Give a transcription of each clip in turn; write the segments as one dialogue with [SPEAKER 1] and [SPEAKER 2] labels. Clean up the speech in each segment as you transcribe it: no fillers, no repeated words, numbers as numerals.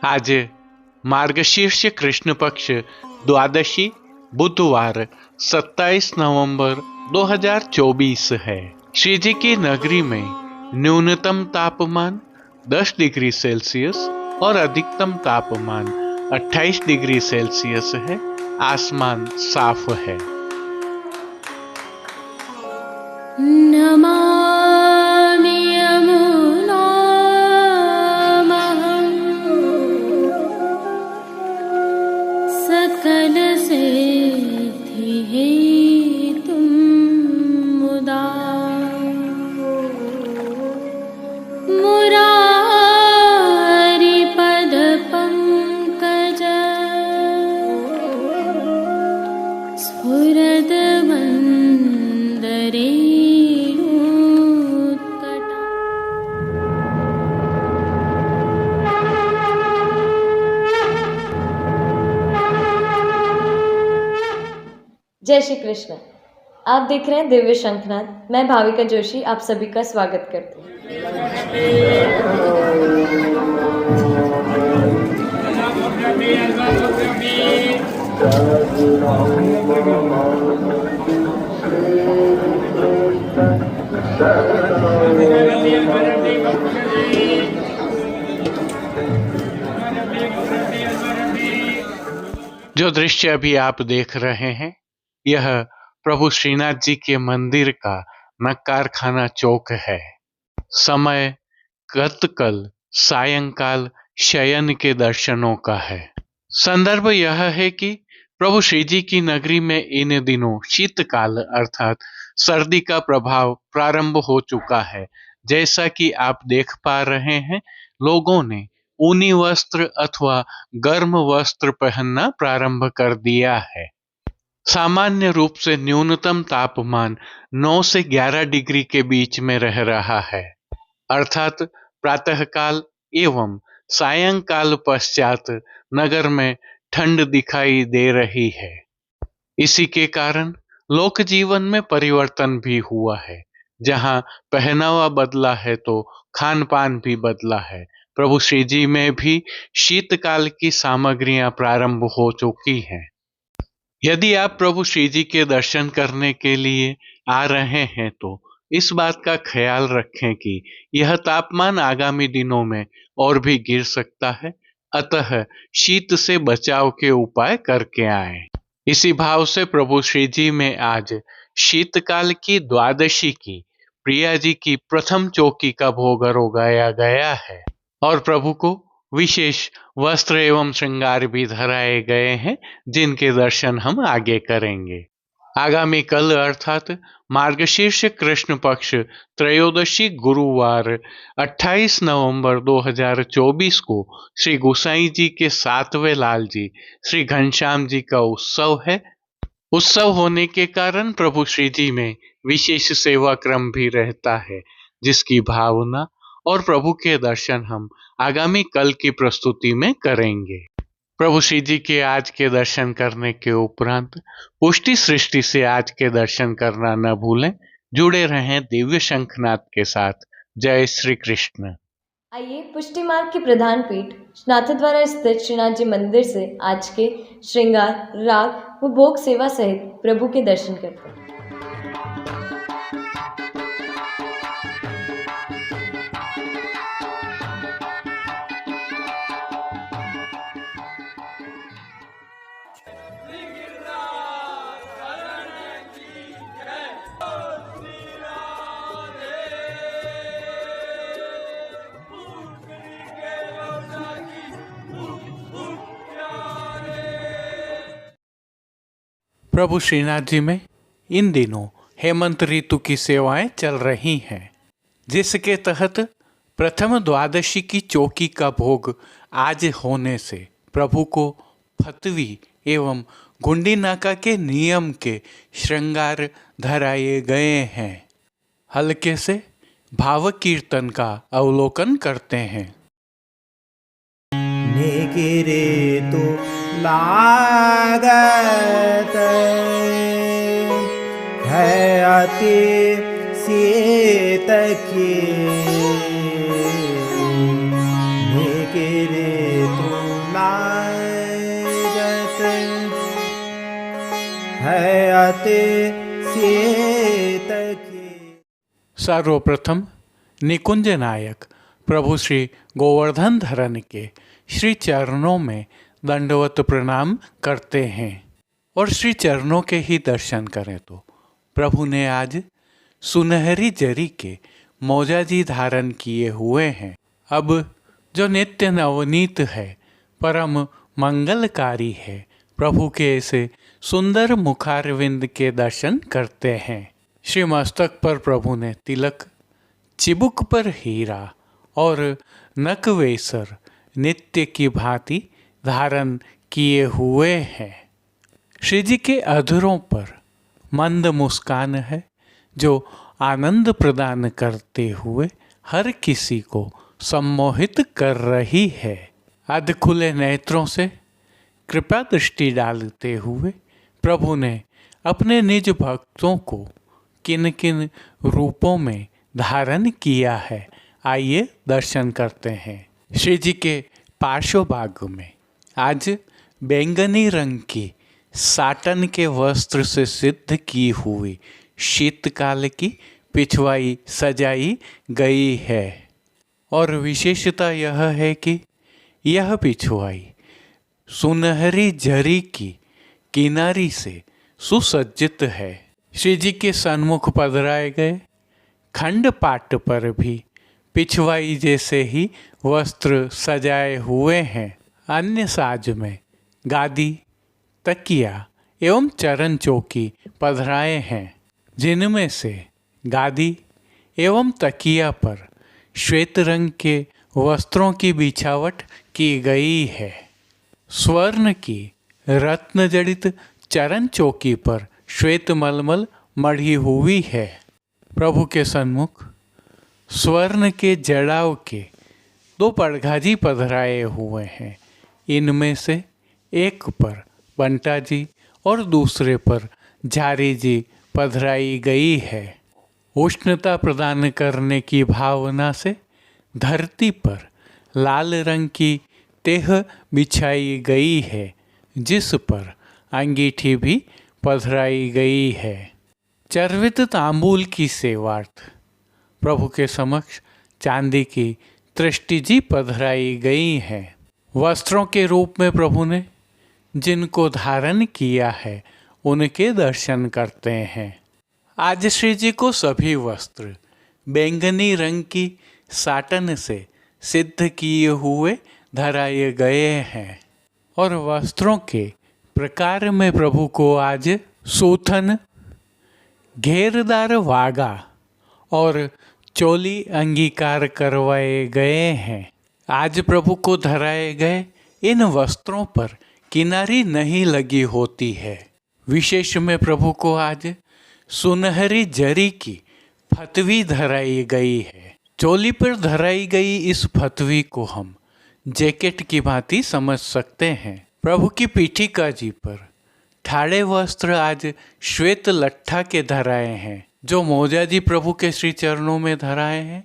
[SPEAKER 1] आज मार्गशीर्ष कृष्ण पक्ष द्वादशी बुधवार 27 नवंबर 2024 है। श्री जी की नगरी में न्यूनतम तापमान 10 डिग्री सेल्सियस और अधिकतम तापमान 28 डिग्री सेल्सियस है। आसमान साफ है।
[SPEAKER 2] नमामि यमुनामहं सकलसिद्धिहेतुं मुदा मुरारिपदपङ्कज स्फुरदवन्दरे
[SPEAKER 3] जय श्री कृष्ण। आप देख रहे हैं दिव्य शंखनाद। मैं भाविका जोशी आप सभी का स्वागत करती हूँ।
[SPEAKER 1] जो दृश्य अभी आप देख रहे हैं यह प्रभु श्रीनाथ जी के मंदिर का नक्कारखाना चौक है। समय गतकल सायंकाल शयन के दर्शनों का है। संदर्भ यह है कि प्रभु श्री जी की नगरी में इन दिनों शीतकाल अर्थात सर्दी का प्रभाव प्रारंभ हो चुका है। जैसा कि आप देख पा रहे हैं, लोगों ने ऊनी वस्त्र अथवा गर्म वस्त्र पहनना प्रारंभ कर दिया है। सामान्य रूप से न्यूनतम तापमान 9 से 11 डिग्री के बीच में रह रहा है, अर्थात प्रातःकाल एवं सायंकाल पश्चात नगर में ठंड दिखाई दे रही है। इसी के कारण लोक जीवन में परिवर्तन भी हुआ है। जहां पहनावा बदला है तो खान पान भी बदला है। प्रभु श्री जी में भी शीतकाल की सामग्रियां प्रारंभ हो चुकी हैं। यदि आप प्रभु श्री जी के दर्शन करने के लिए आ रहे हैं तो इस बात का ख्याल रखें कि यह तापमान आगामी दिनों में और भी गिर सकता है, अतः शीत से बचाव के उपाय करके आएं। इसी भाव से प्रभु श्री जी में आज शीतकाल की द्वादशी की प्रिया जी की प्रथम चौकी का भोग रोगाया गया है और प्रभु को विशेष वस्त्र एवं श्रृंगार भी धराए गए हैं, जिनके दर्शन हम आगे करेंगे। आगामी कल अर्थात मार्गशीर्ष कृष्ण पक्ष त्रयोदशी गुरुवार 28 नवंबर 2024 को श्री गोसाई जी के 7वें लाल जी श्री घनश्याम जी का उत्सव है। उत्सव होने के कारण प्रभु श्री जी में विशेष सेवा क्रम भी रहता है, जिसकी भावना और प्रभु के दर्शन हम आगामी कल की प्रस्तुति में करेंगे। प्रभु श्री जी के आज के दर्शन करने के उपरांत पुष्टि सृष्टि से आज के दर्शन करना न भूलें। जुड़े रहें दिव्य शंखनाद के साथ। जय श्री कृष्ण।
[SPEAKER 3] आइए पुष्टि मार्ग की प्रधान पीठ नाथद्वारा स्थित श्रीनाथ जी मंदिर से आज के श्रृंगार, राग व भोग सेवा सहित प्रभु के दर्शन करते हैं।
[SPEAKER 1] प्रभु श्रीनाथ जी में इन दिनों हेमंत ऋतु की सेवाएं चल रही हैं, जिसके तहत प्रथम द्वादशी की चौकी का भोग आज होने से प्रभु को फतवी एवं गुंडी नाका के नियम के श्रृंगार धराए गए हैं। हल्के से भाव कीर्तन का अवलोकन करते हैं।
[SPEAKER 4] निगिरे तो लागत है अति शीत की, निगिरे तो आते सीतके।
[SPEAKER 1] सर्वप्रथम निकुंज नायक प्रभु श्री गोवर्धन धरन के श्री चरणों में दंडवत प्रणाम करते हैं और श्री चरणों के ही दर्शन करें तो प्रभु ने आज सुनहरी जरी के मोजाजी धारण किए हुए हैं। अब जो नित्य नवनीत है, परम मंगलकारी है, प्रभु के ऐसे सुंदर मुखारविंद के दर्शन करते हैं। श्री मस्तक पर प्रभु ने तिलक, चिबुक पर हीरा और नकवेसर नित्य की भांति धारण किए हुए हैं। श्री जी के अधरों पर मंद मुस्कान है जो आनंद प्रदान करते हुए हर किसी को सम्मोहित कर रही है। अध खुले नेत्रों से कृपा दृष्टि डालते हुए प्रभु ने अपने निज भक्तों को किन किन रूपों में धारण किया है, आइए दर्शन करते हैं। श्री जी के पार्श्व भाग में आज बैंगनी रंग की साटन के वस्त्र से सिद्ध की हुई शीतकाल की पिछवाई सजाई गई है और विशेषता यह है कि यह पिछवाई सुनहरी जरी की किनारी से सुसज्जित है। श्री जी के सन्मुख पधराए गए खंड पाट पर भी पिछवाई जैसे ही वस्त्र सजाए हुए हैं। अन्य साज में गादी, तकिया एवं चरण चौकी पधराए हैं, जिनमें से गादी एवं तकिया पर श्वेत रंग के वस्त्रों की बिछावट की गई है। स्वर्ण की रत्न जड़ित चरण चौकी पर श्वेत मलमल मढ़ी हुई है। प्रभु के सन्मुख स्वर्ण के जड़ाव के 2 पड़घाजी पधराए हुए हैं। इनमें से एक पर बंटा जी और दूसरे पर झारी जी पधराई गई है। उष्णता प्रदान करने की भावना से धरती पर लाल रंग की तेह बिछाई गई है, जिस पर अंगीठी भी पधराई गई है। चर्वित तांबूल की सेवार्थ प्रभु के समक्ष चांदी की तृष्टि जी पधराई गई है। वस्त्रों के रूप में प्रभु ने जिनको धारण किया है उनके दर्शन करते हैं। आज श्री जी को सभी वस्त्र बैंगनी रंग की साटन से सिद्ध किए हुए धराए गए हैं और वस्त्रों के प्रकार में प्रभु को आज सूथन, घेरदार वागा और चोली अंगीकार करवाए गए हैं। आज प्रभु को धराए गए इन वस्त्रों पर किनारी नहीं लगी होती है। विशेष में प्रभु को आज सुनहरी जरी की फतवी धराई गई है। चोली पर धराई गई इस फतवी को हम जैकेट की भांति समझ सकते हैं। प्रभु की पीठिका जी पर ठाड़े वस्त्र आज श्वेत लट्ठा के धराए हैं। जो मोजा जी प्रभु के श्री चरणों में धराए हैं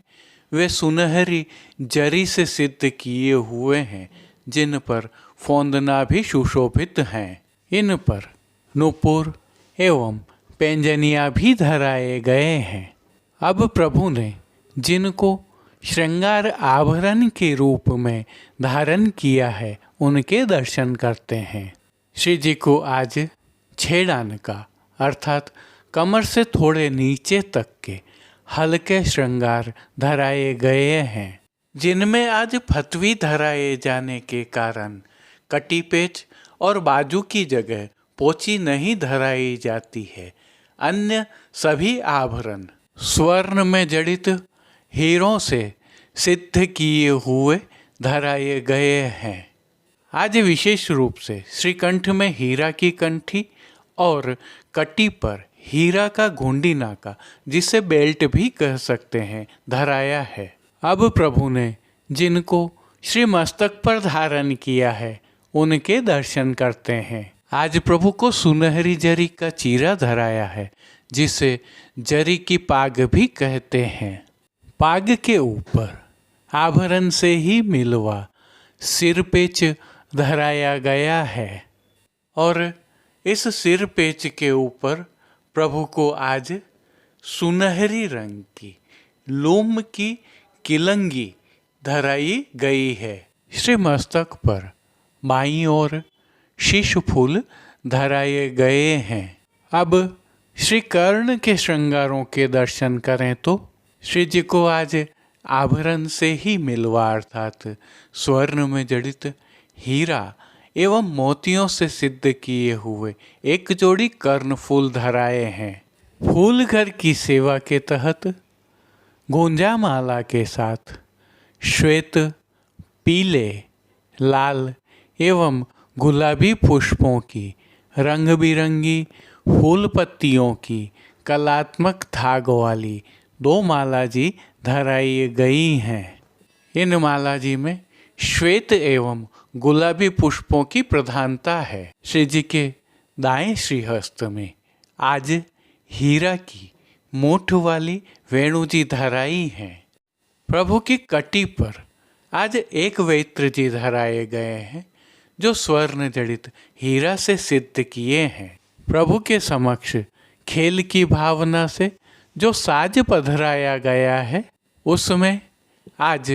[SPEAKER 1] वे सुनहरी जरी से सिद्ध किए हुए हैं, जिन पर फौंदना भी सुशोभित हैं। इन पर नूपुर एवं पैंजनिया भी धराए गए हैं। अब प्रभु ने जिनको श्रृंगार आभरण के रूप में धारण किया है उनके दर्शन करते हैं। श्री जी को आज छेड़ान का अर्थात कमर से थोड़े नीचे तक के हल्के श्रृंगार धराए गए हैं, जिनमें आज फतवी धराए जाने के कारण कटी पेच और बाजू की जगह पोची नहीं धराई जाती है। अन्य सभी आभरण स्वर्ण में जड़ित हीरों से सिद्ध किए हुए धराए गए हैं। आज विशेष रूप से श्रीकंठ में हीरा की कंठी और कटी पर हीरा का घुंडी नाका, जिसे बेल्ट भी कह सकते हैं, धराया है। अब प्रभु ने जिनको श्री मस्तक पर धारण किया है उनके दर्शन करते हैं। आज प्रभु को सुनहरी जरी का चीरा धराया है, जिसे जरी की पाग भी कहते हैं। पाग के ऊपर आभरण से ही मिलवा सिर पेच धराया गया है और इस सिर पेच के ऊपर प्रभु को आज सुनहरी रंग की लोम की किलंगी धराई गई है। श्री मस्तक पर बाईं ओर शीश फूल धराए गए हैं। अब श्री कर्ण के श्रृंगारों के दर्शन करें तो श्री जी को आज आभरण से ही मिलवा अर्थात स्वर्ण में जड़ित हीरा एवं मोतियों से सिद्ध किए हुए एक जोड़ी कर्ण फूल धराए हैं। फूल घर की सेवा के तहत गोंजा माला के साथ श्वेत, पीले, लाल एवं गुलाबी पुष्पों की रंग बिरंगी फूल पत्तियों की कलात्मक धाग वाली 2 माला जी धराई गई हैं। इन माला जी में श्वेत एवं गुलाबी पुष्पों की प्रधानता है। श्री जी के दाएं श्रीहस्त में आज हीरा की मूठ वाली वेणु जी धराई हैं। प्रभु की कटी पर आज एक वेत्र जी धराए गए हैं जो स्वर्ण जड़ित हीरा से सिद्ध किए हैं। प्रभु के समक्ष खेल की भावना से जो साज पधराया गया है उसमें आज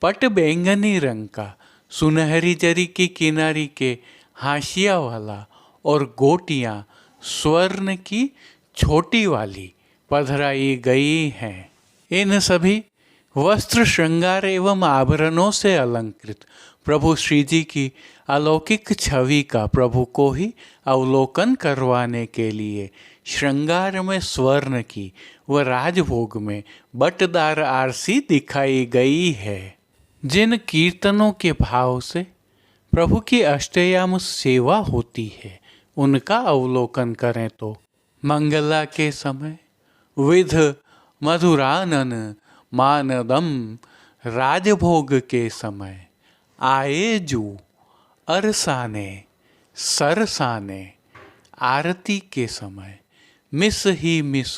[SPEAKER 1] पट बैंगनी रंग का सुनहरी जरी की किनारी के हाशिया वाला और गोटियां स्वर्ण की छोटी वाली पधराई गई हैं। इन सभी वस्त्र श्रृंगार एवं आभरणों से अलंकृत प्रभु श्री जी की अलौकिक छवि का प्रभु को ही अवलोकन करवाने के लिए श्रृंगार में स्वर्ण की व राजभोग में बटदार आरसी दिखाई गई है। जिन कीर्तनों के भाव से प्रभु की अष्टयाम सेवा होती है उनका अवलोकन करें तो मंगला के समय विध मधुरानन मानदम, राजभोग के समय आए जू अरसाने सरसाने, आरती के समय मिस ही मिस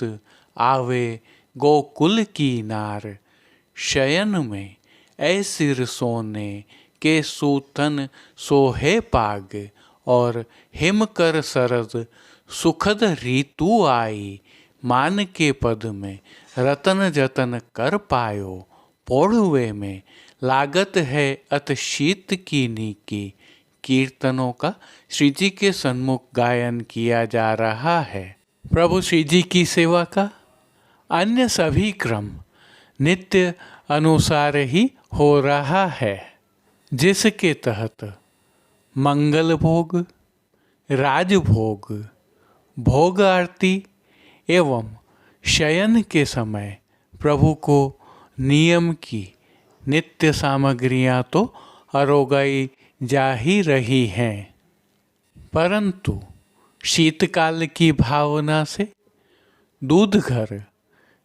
[SPEAKER 1] आवे गोकुल की नार, शयन में ऐसिर सोने के सूतन सोहे पाग, और हिमकर सरद सुखद ऋतु आई, मान के पद में रतन जतन कर पायो, पौड़ुए में लागत है अत शीत की नीकी। कीर्तनों का श्री जी के सन्मुख गायन किया जा रहा है। प्रभु श्री जी की सेवा का अन्य सभी क्रम नित्य अनुसार ही हो रहा है, जिसके तहत मंगल भोग, राजभोग, भोग आरती एवं शयन के समय प्रभु को नियम की नित्य सामग्रियां तो अरोगाई जा ही रही हैं, परंतु शीतकाल की भावना से दूध घर,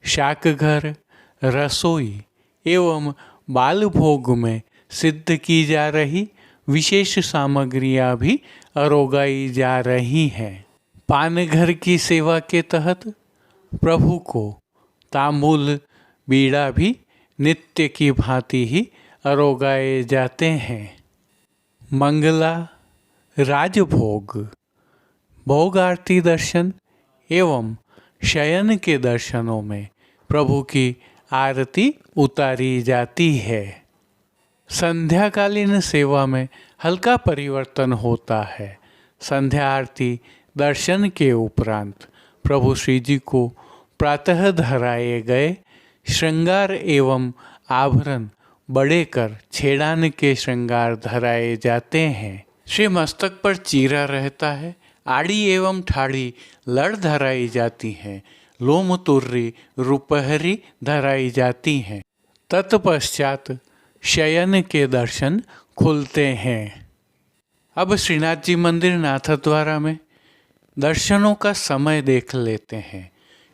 [SPEAKER 1] शाक घर, रसोई एवं बाल भोग में सिद्ध की जा रही विशेष सामग्रियां भी अरोगाई जा रही हैं। पान घर की सेवा के तहत प्रभु को तांबूल बीड़ा भी नित्य की भांति ही अरोगाए जाते हैं। मंगला, राजभोग, भोग आरती दर्शन एवं शयन के दर्शनों में प्रभु की आरती उतारी जाती है। संध्याकालीन सेवा में हल्का परिवर्तन होता है। संध्या आरती दर्शन के उपरांत प्रभु श्री जी को प्रातः धराए गए श्रृंगार एवं आभरण बड़े कर छेड़ान के श्रृंगार धराए जाते हैं। श्री मस्तक पर चीरा रहता है। आड़ी एवं ठाड़ी लड़ धराई जाती हैं। लोम तुर्री रुपहरी धराई जाती हैं। तत्पश्चात शयन के दर्शन खुलते हैं। अब श्रीनाथ जी मंदिर नाथद्वारा में दर्शनों का समय देख लेते हैं।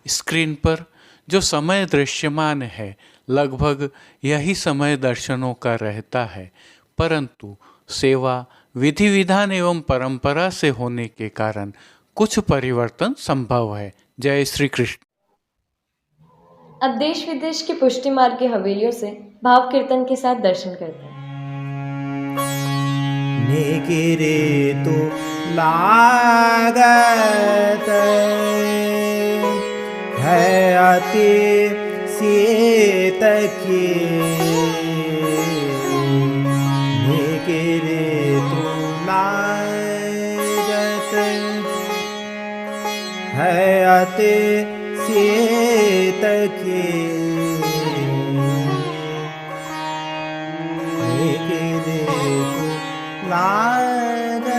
[SPEAKER 1] स्क्रीन पर जो समय दृश्यमान है लगभग यही समय दर्शनों का रहता है, परंतु सेवा विधि विधान एवं परंपरा से होने के कारण कुछ परिवर्तन संभव है। जय श्री कृष्ण।
[SPEAKER 3] अब देश विदेश की पुष्टि मार्ग की हवेलियों से भाव कीर्तन के साथ दर्शन करते हैं।
[SPEAKER 4] निगिरे तो लागत है अति शीत की निकिरे तो लागत है अति शीत की निकिरे तो लागत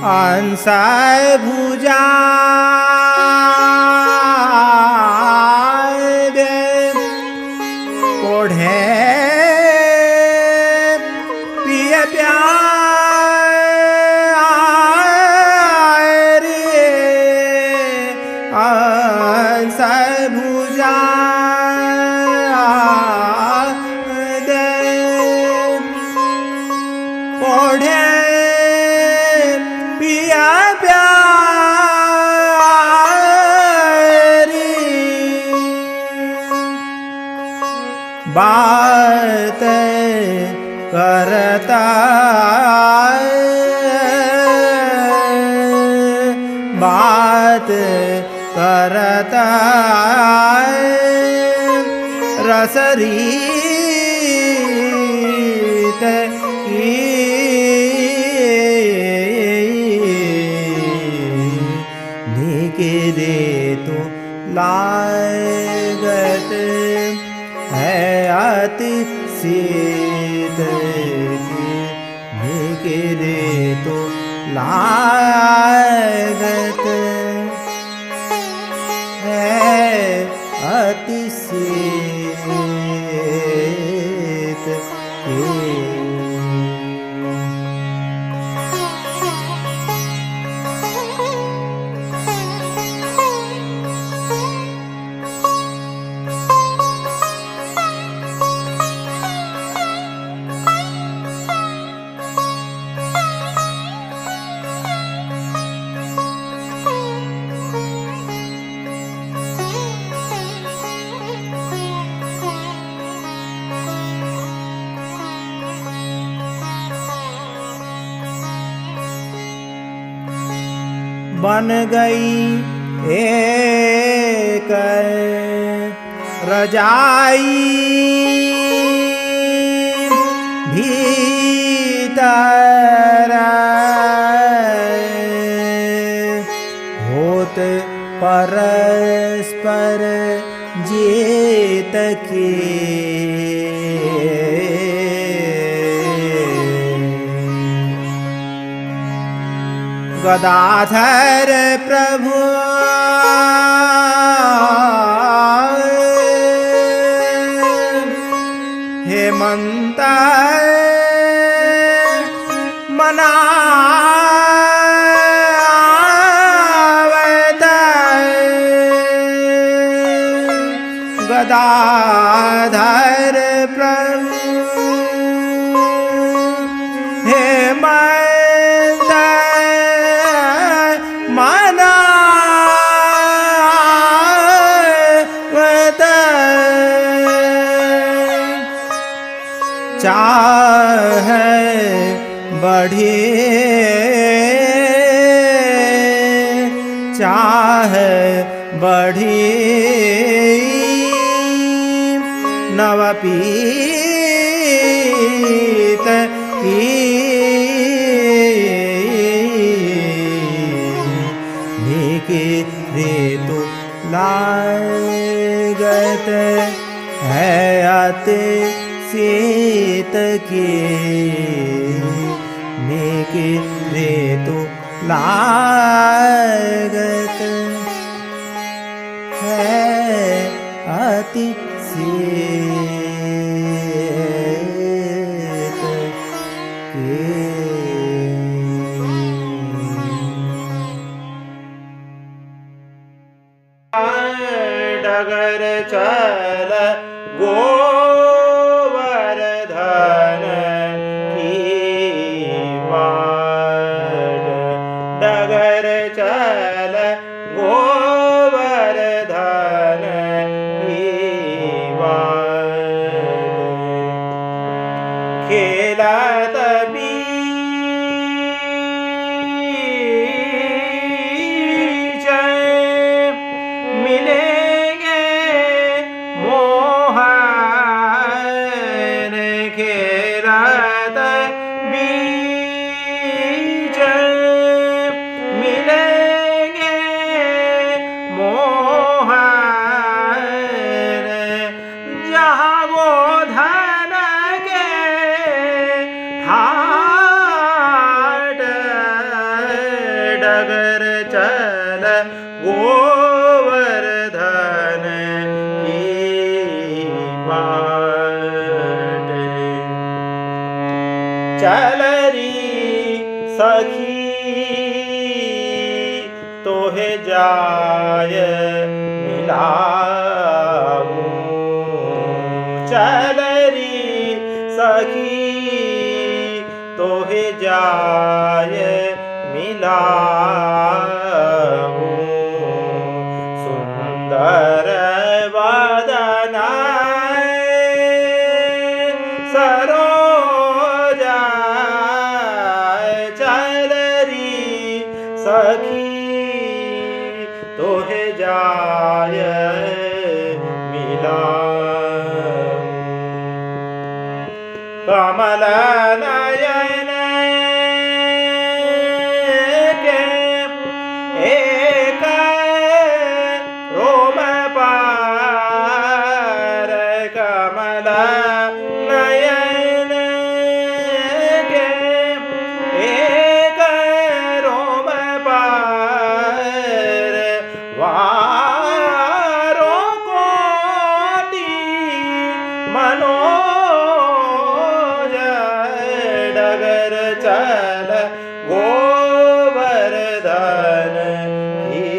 [SPEAKER 4] अंसाय भुजा दे ओढ़े पिय प्यार रे अंसाय भुजा दे ओढ़े बात करता बात करता रसरीत की निकिरे तो लागत है अति शीत की निकिरे तो लागत है अति शीत की बन गई एक रजाई भीतर होत परस्पर जीत की गदाधर प्रभु हेमंत मनावत गदाधर प्रभु हेमंत मनावत चाहे बढ़े चाहे बढ़े नवपीत की निकिरे तो लागत है अति शीत की निकिरे तो लागत है अति शीत की डगर चल गोवर्धन की बाट डगर डगर चल गोवर्धन की बात खेलत बीच मिलेंगे मोहन खेलत बीच मिलेंगे मोहन जहाँ गोधन के ठाट डगर चल गोवर्धन की बाट चल री सखी तोहे जाय मिलाऊं चल री सखी तोहे जाय मिलाऊं सुंदर वदना सरोजा चल री सखी तोहे जाय मिलाऊं कमल नयन के एक रोम पार कमल नयन के एक रोम पार वारो कोटि मनोज डगर चल गोवर्धन की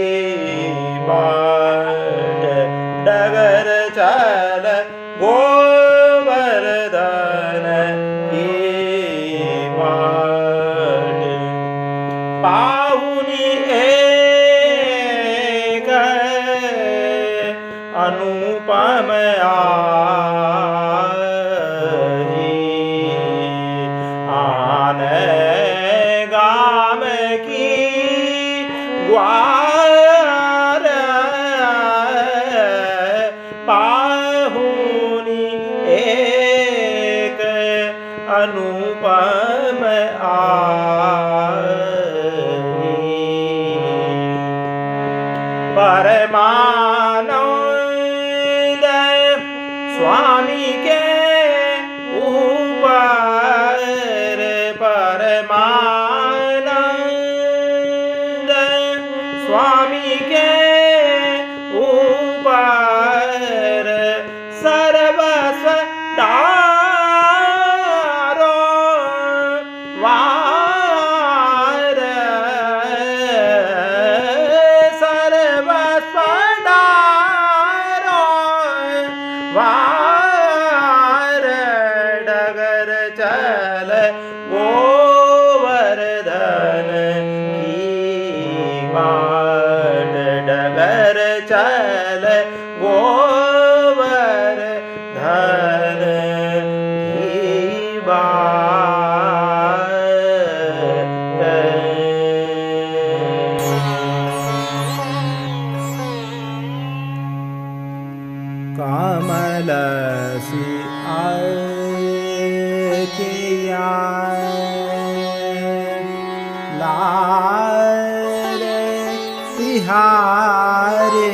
[SPEAKER 4] बाट डगर चल गोवर्धन की बाट पाहुनी एक अनुपम आन गाम की ग्वार पाहुनी एक अनुपम परमानंद स्वामी के ऊपर परमानंद स्वामी के ऊपर सर्वस्व डारो वार सर्वस्व डारो वार डगर चल गोवर्धन की बाट डगर चल गोवर्धन की बाट कमल सी आँखियाँ लाल तिहारे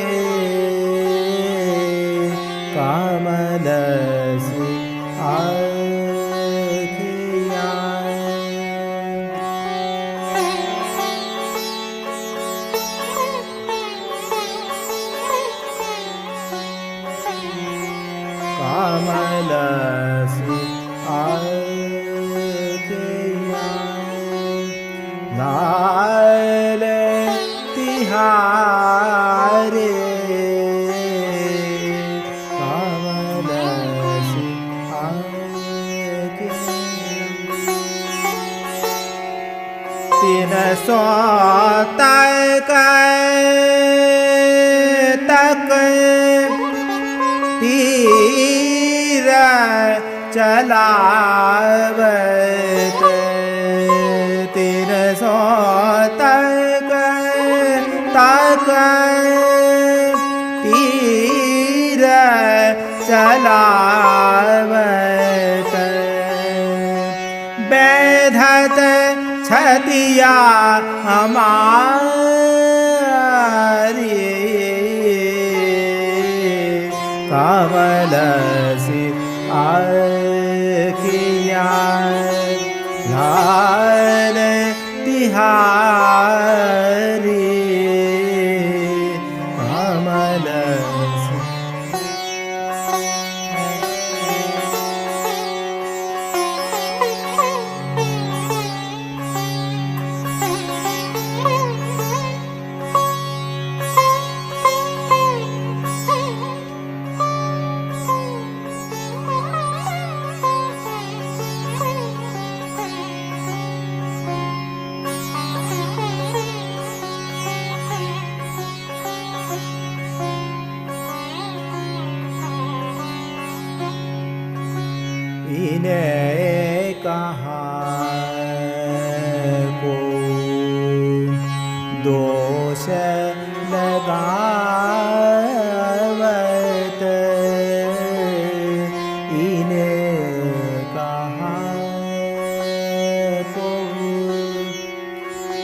[SPEAKER 4] कमल सी कमल सी लाल तिहारे कमल सी तीन सौ चलावत 300 तक तीर चलावत बैधत छतिया हमारी कमल सी आँखियाँ लाल तिहारी कमल सी इन्हें कहाँ को दोष लगावत इन्हें कहाँ को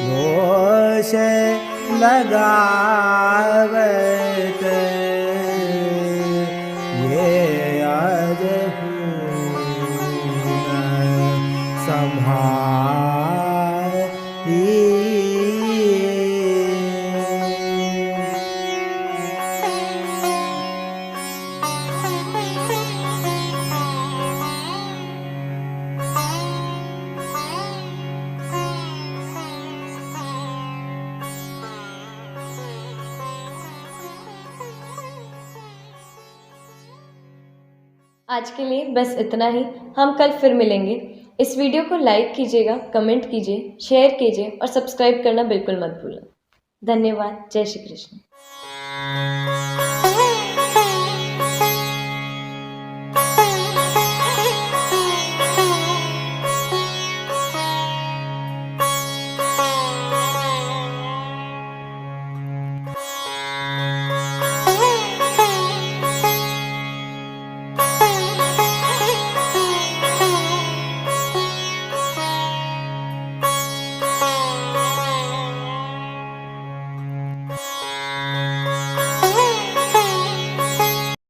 [SPEAKER 4] दोष लगावत ये आज
[SPEAKER 3] आज के लिए बस इतना ही। हम कल फिर मिलेंगे। इस वीडियो को लाइक कीजिएगा, कमेंट कीजिए, शेयर कीजिए और सब्सक्राइब करना बिल्कुल मत भूलना। धन्यवाद। जय श्री कृष्ण।